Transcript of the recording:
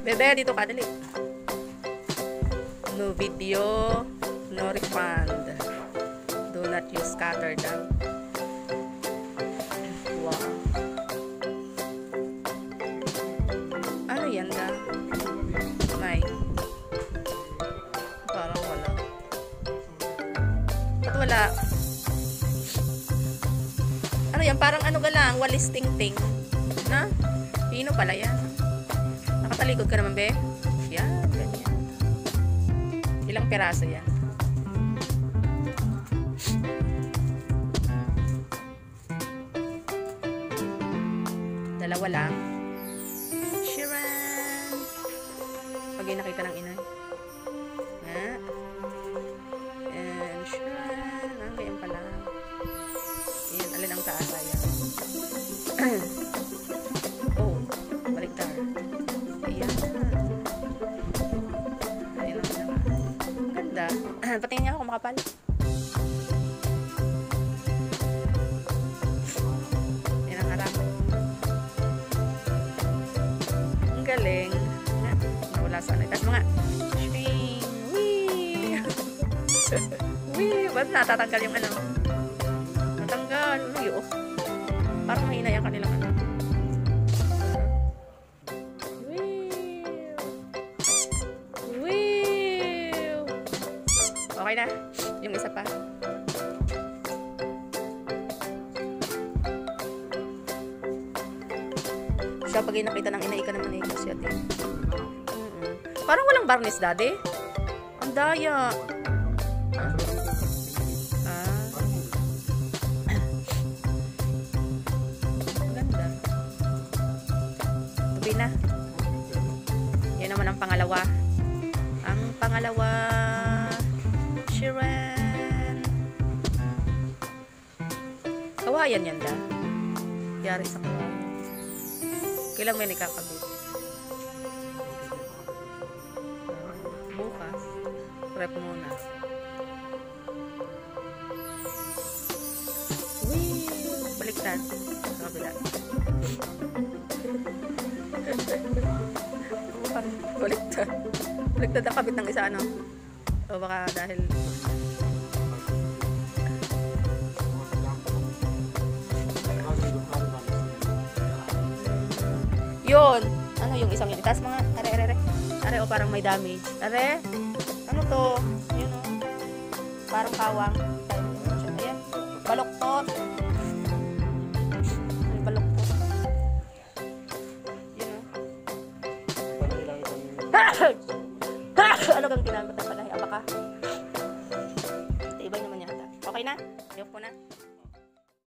Bebe, dito ka, dali. No video, no refund. Do not use scatter daw. Wow. Ano yan da? May. Parang wala. Ba't wala? Ano yan? Parang ano ka lang, walis ting-ting. Na? Pino pala yan. Nakatalikod ka naman, be? Yan, ganyan. Ilang piraso yan? Dalawa lang. Shiran! Pag nakita ng inay. Ha? And Shiran. Ah, ganyan pala. Ayan, alin ang taas ayan. Oh, baliktad. Ayan. Ayan ang pinaka. Ang ganda. Patingin niya ako kung makapal. Ayan ang harap. Ang galing. Nawala sana. Tapos mga swing. Wee! Wee! Ba't natatanggal yung ano? Natanggal. Uy, oh. Parang mahina yung kanilang ano. Okay na. Yung isa pa. Siya pag nakita ng inay ka naman eh. Kasi ate. Parang walang varnish, daddy. Ang daya. Ang ganda. Tubi na. Yan naman ang pangalawa. Ang pangalawa. Shiran. Kawayan yan da. Yari sa kawayan. Kailang may nakakabit. Bukas. Prep muna. Wee! Baliktad. Kabila. Baliktad. Baliktad ang kabit ng isa ano. O baka dahil yun. Ano yung isang yun? Itaas mga are. Are o parang may damage. Are? Ano to? Yun o. Parang kawang. Ayan. Baloktot. Ay, baloktot. Yun o. Ano kang kinamatan pala? Abaka. Iba naman yata. Okay na? Ayok ko na.